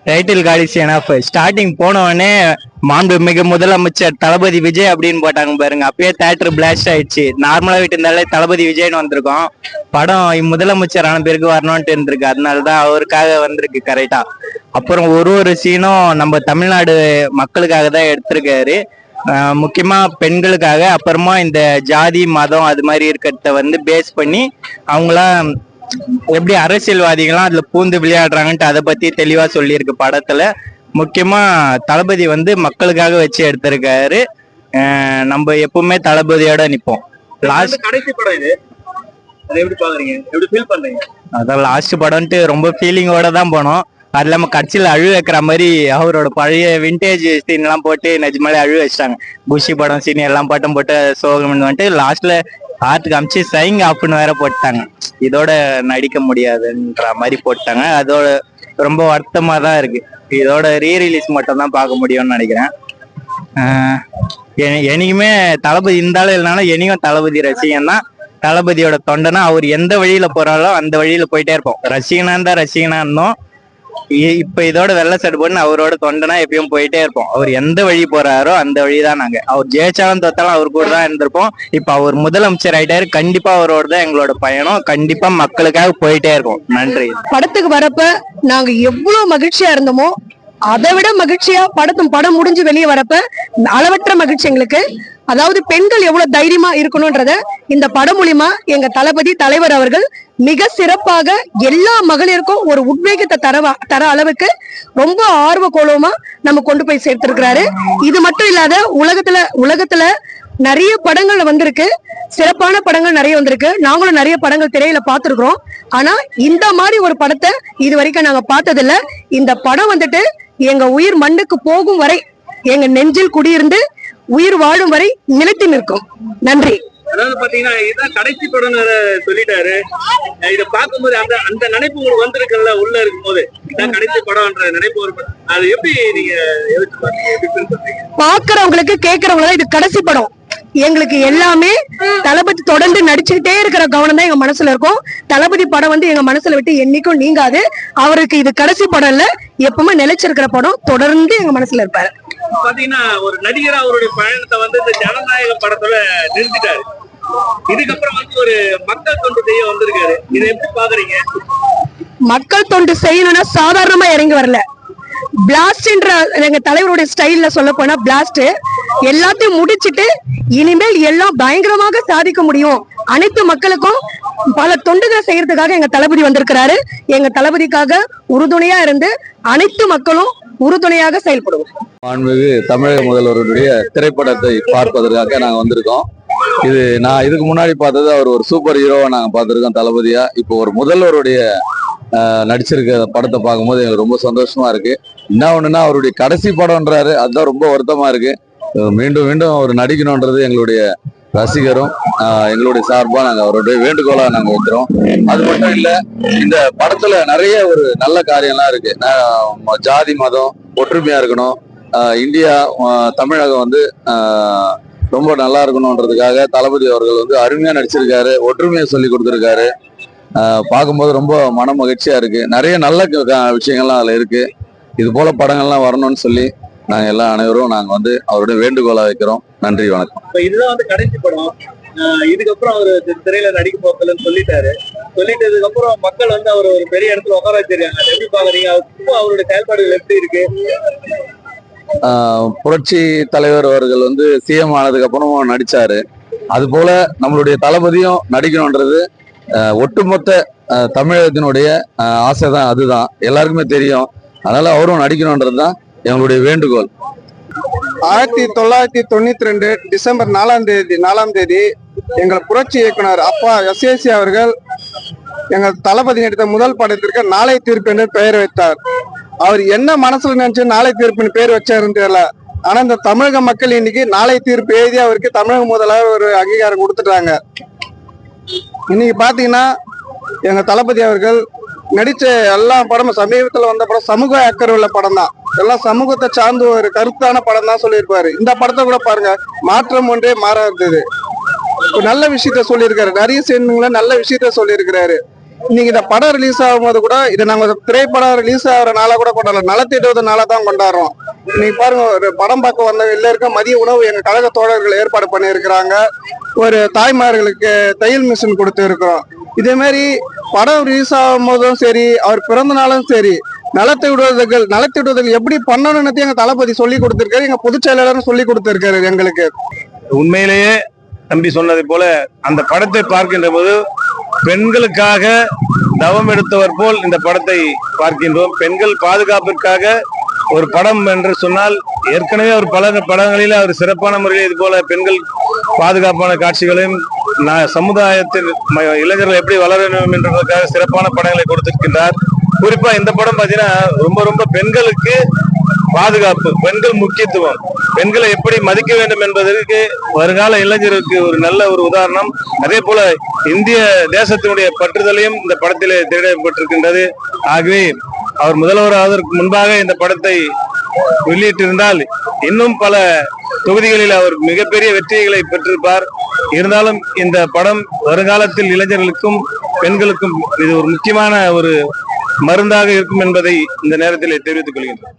Title Galician of starting போனவொடனே மாண்புமிகு முதலமைச்சர் தளபதி விஜய் அப்படின்னு போட்டாங்க பாருங்க. அப்பயே தேட்டர் பிளாஸ்ட் ஆயிடுச்சு. நார்மலா விட்டு இருந்தாலே தளபதி விஜய்னு வந்திருக்கோம். படம் முதலமைச்சர் ஆன பிறகு வரணும்ட்டு இருந்திருக்கு. அதனாலதான் அவருக்காக வந்திருக்கு கரெக்டா. அப்புறம் ஒரு சீனும் நம்ம தமிழ்நாடு மக்களுக்காக தான் எடுத்திருக்காரு. முக்கியமா பெண்களுக்காக. அப்புறமா இந்த ஜாதி மதம் அது மாதிரி இருக்கிறத பேஸ் பண்ணி அவங்களாம் எப்படி அரசியல்வாதிகள்லாம் அதுல பூந்து விளையாடுறாங்கன்ட்டு அதை பத்தி தெளிவா சொல்லியிருக்கு படத்துல. முக்கியமா தளபதி மக்களுக்காக வச்சு எடுத்திருக்காரு. நம்ம எப்பவுமே தளபதியோட நிப்போம். லாஸ்ட் கடைசி படம் இது, எப்படி பாக்குறீங்க, எப்படி ஃபீல் பண்றீங்க? அதான் லாஸ்ட் படம்ட்டு ரொம்ப ஃபீலிங்கோட தான் போனோம். அது இல்லாம கட்சியில அழு வைக்கிற மாதிரி அவரோட பழைய விண்டேஜ் சீன் எல்லாம் போட்டு நிஜமாலே அழு வச்சிட்டாங்க. குஷி படம் சீன் எல்லாம் பாட்டும் போட்டு சோகம் லாஸ்ட்ல ஆர்ட்டுக்கு அமிச்சு சைங் ஆப்னு வேற போட்டாங்க. இதோட நடிக்க முடியாதுன்ற மாதிரி போட்டாங்க. அதோட ரொம்ப வருத்தமா தான் இருக்கு. இதோட ரீரிலீஸ் மட்டும் தான் பார்க்க முடியும்னு நினைக்கிறேன். என்னைக்குமே தளபதி இருந்தாலும் இல்லைனாலும் என்னைக்கும் தளபதி ரசிகன் தான். தளபதியோட தொண்டனா அவர் எந்த வழியில போறாலும் அந்த வழியில போயிட்டே இருப்போம். ரசிகனா இருந்தா ரசிகனா இருந்தோம். இப்ப இதோட வெள்ளை சட்டை போட்டு அவரோட தொண்டனா எப்பயும் போயிட்டே இருப்போம். அவர் எந்த வழி போறாரோ அந்த வழிதான் நாங்க. அவர் ஜெயிச்சாலும் தோத்தாலும் அவர் கூட தான் இருந்திருப்போம். இப்ப அவர் முதலமைச்சர் ஆயிட்டாரு. கண்டிப்பா அவரோட தான் எங்களோட பயணம். கண்டிப்பா மக்களுக்காக போயிட்டே இருக்கும். நன்றி. படத்துக்கு வரப்ப நாங்க எவ்வளவு மகிழ்ச்சியா இருந்தோமோ அதை விட மகிழ்ச்சியா படம் முடிஞ்சு வெளியே வரப்ப அளவற்ற மகிழ்ச்சி எங்களுக்கு. அதாவது பெண்கள் எவ்வளவு தைரியமா இருக்கணும்ன்றத இந்த படம் மூலியமா எங்க தளபதி தலைவர் அவர்கள் மிக சிறப்பாக எல்லா மகளிருக்கும் ஒரு உத்வேகத்தை தர அளவுக்கு ரொம்ப ஆர்வ கோலமா நம்ம கொண்டு போய் சேர்த்திருக்கிறாரு. இது மட்டும் இல்லாத உலகத்துல நிறைய படங்கள் வந்திருக்கு. சிறப்பான படங்கள் நிறைய வந்திருக்கு. நாங்களும் நிறைய படங்கள் திரையில பார்த்திருக்கிறோம். ஆனா இந்த மாதிரி ஒரு படத்தை இது வரைக்கும் நாங்க பார்த்ததில்ல. இந்த படம் எங்க உயிர் மண்ணுக்கு போகும் வரை, எங்க நெஞ்சில் குடியிருந்து உயிர் வாழும் வரை நிலைத்து நிற்கும். நன்றி. அதாவது பாத்தீங்கன்னா இதுதான் கடைசி படம் சொல்லிட்டாரு. இதை பார்க்கும்போது அந்த நினைப்பு உங்களுக்கு வந்திருக்குல்ல, உள்ள இருக்கும் போது இதான் கடைசி படம்ன்ற நினைப்பு வரும். அது எப்படி நீங்க யோசிச்சு பாத்தீங்க? பாக்குறவங்களுக்கு கேட்கறவங்க இது கடைசி படம். எங்களுக்கு எல்லாமே தளபதி தொடர்ந்து நடிச்சுக்கிட்டே இருக்கிற கவனம் தான் எங்க மனசுல இருக்கும். தளபதி படம் எங்க மனசுல விட்டு என்னைக்கும் நீங்காது. அவருக்கு இது கடைசி படம் இல்ல, எப்பவுமே நிலைச்சிருக்கிற படம். தொடர்ந்து எங்க மனசுல இருப்பாரு. பாத்தீங்கன்னா ஒரு நடிகர் அவருடைய பயணத்தை இந்த ஜனநாயக படத்துல நிறுத்திட்டாரு. இதுக்கப்புறம் ஒரு மக்கள் தொண்டு செய்ய வந்திருக்காரு. இதை எப்படி பாக்குறீங்க? மக்கள் தொண்டு செய்யணும்னா சாதாரணமா இறங்கி வரல. பிளாஸ்ட்ன்ற எங்க தலைவருடைய ஸ்டைல்ல சொல்ல போனா பிளாஸ்ட் எல்லாத்தையும் முடிச்சிட்டு இனிமேல் எல்லாம் பயங்கரமாக சாதிக்க முடியும். அனைத்து மக்களுக்கும் பல தொண்டுகளை செய்யறதுக்காக எங்க தளபதி வந்திருக்கிறாரு. எங்க தளபதிக்காக உறுதுணையா இருந்து அனைத்து மக்களும் உறுதுணையாக செயல்படுவோம். மாண்புமிகு தமிழக முதல்வருடைய திரைப்படத்தை பார்ப்பதற்காக நாங்க வந்திருக்கோம். நான் இதுக்கு முன்னாடி பார்த்தது அவர் ஒரு சூப்பர் ஹீரோவா நாங்க பார்த்திருக்கோம் தளபதியா. இப்போ ஒரு முதல்வருடைய நடிச்சிருக்க படத்தை பார்க்கும்போது எங்களுக்கு ரொம்ப சந்தோஷமா இருக்கு. என்ன ஒண்ணுன்னா அவருடைய கடைசி படம்ன்றாரு, அதுதான் ரொம்ப வருத்தமா இருக்கு. மீண்டும் மீண்டும் அவர் நடிக்கணும்ன்றது எங்களுடைய ரசிகரும் எங்களுடைய சார்பா நாங்க அவருடைய வேண்டுகோளா நாங்க வைக்கிறோம். அது மட்டும் இல்ல, இந்த படத்துல நிறைய ஒரு நல்ல காரியம்லாம் இருக்கு. ஜாதி மதம் ஒற்றுமையா இருக்கணும், இந்தியா தமிழகம் ரொம்ப நல்லா இருக்கணும்ன்றதுக்காக தளபதி அவர்கள் அருமையா நடிச்சிருக்காரு. ஒற்றுமையை சொல்லி கொடுத்துருக்காரு. பார்க்கும்போது ரொம்ப மன மகிழ்ச்சியா இருக்கு. நிறைய நல்ல விஷயங்கள்லாம் அதுல இருக்கு. இது போல படங்கள்லாம் வரணும்னு சொல்லி நாங்க எல்லாம் அனைவரும் நாங்க அவருடைய வேண்டுகோளா வைக்கிறோம். நன்றி, வணக்கம். இதுதான் கடைசி படம். இதுக்கப்புறம் அவரு திரையில நடிக்க போறதுலன்னு சொல்லிட்டதுக்கு அப்புறம் மக்கள் அவர் ஒரு பெரிய இடத்துல உட்கார வச்சிருக்காங்க. எப்படி பாக்குறீங்க? அவருடைய செயல்பாடுகள் எப்படி இருக்கு? புரட்சி தலைவர் அவர்கள் சிஎம் ஆனதுக்கு அப்புறம் நடிச்சாரு. அது போல நம்மளுடைய தளபதியும் நடிக்கணும்ன்றது ஒட்டுமொத்த தமிழகத்தினுடைய ஆசைதான். அதுதான் எல்லாருக்குமே தெரியும். அதனால அவரும் நடிக்கணும்ன்றதுதான் எங்களுடைய வேண்டுகோள். 1992 டிசம்பர் 4ஆம் தேதி எங்கள் புரட்சி இயக்குனர் அப்பா எஸ்ஏசி அவர்கள் எங்கள் தளபதி நடித்த முதல் படத்திற்கு நாளை தீர்ப்பு என்று பெயர் வைத்தார். அவர் என்ன மனசுல நினைச்சு நாளை தீர்ப்புன்னு பேர் வச்சாருன்னு தெரியல. ஆனா இந்த தமிழக மக்கள் இன்னைக்கு நாளை தீர்ப்பு எழுதி அவருக்கு தமிழக முதல்வர் ஒரு அங்கீகாரம் கொடுத்துட்டாங்க. இன்னைக்கு பாத்தீங்கன்னா எங்க தளபதி அவர்கள் நடிச்ச எல்லா படமும் சமீபத்துல வந்த படம் சமூக அக்கறை உள்ள படம் தான். எல்லாம் சமூகத்தை சார்ந்து ஒரு கருத்தான படம் தான் சொல்லியிருப்பாரு. இந்த படத்தை கூட பாருங்க, மாற்றம் ஒன்றே மாறா இருந்தது. நல்ல விஷயத்த சொல்லியிருக்காரு. நிறைய சேர்ந்துங்கள நல்ல விஷயத்த சொல்லியிருக்கிறாரு. இன்னைக்கு இந்த படம் ரிலீஸ் ஆகும்போது கூட இதை நாங்க ஒரு திரைப்படம் ரிலீஸ் ஆகிற நாளா கூட கொண்டாடல, நலத்திட்டது நாளா தான் கொண்டாடுறோம். இன்னைக்கு பாருங்க, ஒரு படம் பார்க்க வந்த எல்லாருக்கும் மதிய உணவு எங்க கழக தோழர்கள் ஏற்பாடு பண்ணியிருக்கிறாங்க. ஒரு தாய்மார்களுக்கு தையல் மிஷின் கொடுத்து இருக்கிறோம். இதே மாதிரி படம் ரிலீஸ் ஆகும் போதும் சரி, அவர் பிறந்த நாளும் சரி, நலத்திடுதல் எப்படி பண்ணணும்னு எங்க தளபதி சொல்லி கொடுத்திருக்காரு, எங்க பொதுச் செயலாளரும் சொல்லி கொடுத்திருக்காரு எங்களுக்கு. உண்மையிலேயே தம்பி சொன்னதை போல அந்த படத்தை பார்க்கின்ற போது பெண்களுக்காக தவம் எடுத்தவர் போல் இந்த படத்தை பார்க்கின்றோம். பெண்கள் பாதுகாப்பிற்காக ஒரு படம் என்று சொன்னால் ஏற்கனவே ஒரு பல படங்களில் அவர் சிறப்பான முறையில் இது போல பெண்கள் பாதுகாப்பான காட்சிகளையும் சமுதாயத்தில் இளைஞர்கள் எப்படி வளர வேண்டும் என்பதற்காக சிறப்பான படங்களை கொடுத்திருக்கின்றார். குறிப்பா இந்த படம் பாத்தீங்கன்னா ரொம்ப ரொம்ப பெண்களுக்கு பாதுகாப்பு, பெண்கள் முக்கியத்துவம், பெண்களை எப்படி மதிக்க வேண்டும் என்பதற்கு வருங்கால இளைஞருக்கு ஒரு நல்ல ஒரு உதாரணம். அதே போல இந்திய தேசத்தினுடைய பற்றுதலையும் இந்த படத்திலே திரையிடப்பட்டிருக்கின்றது. ஆகவே அவர் முதல்வர் ஆவதற்கு முன்பாக இந்த படத்தை வெளியிட்டிருந்தால் இன்னும் பல தொகுதிகளில் அவர் மிகப்பெரிய வெற்றிகளை பெற்றிருப்பார். இருந்தாலும் இந்த படம் வருங்காலத்தில் இளைஞர்களுக்கும் பெண்களுக்கும் இது ஒரு முக்கியமான ஒரு மருந்தாக இருக்கும் என்பதை இந்த நேரத்தில் தெரிவித்துக் கொள்கின்றோம்.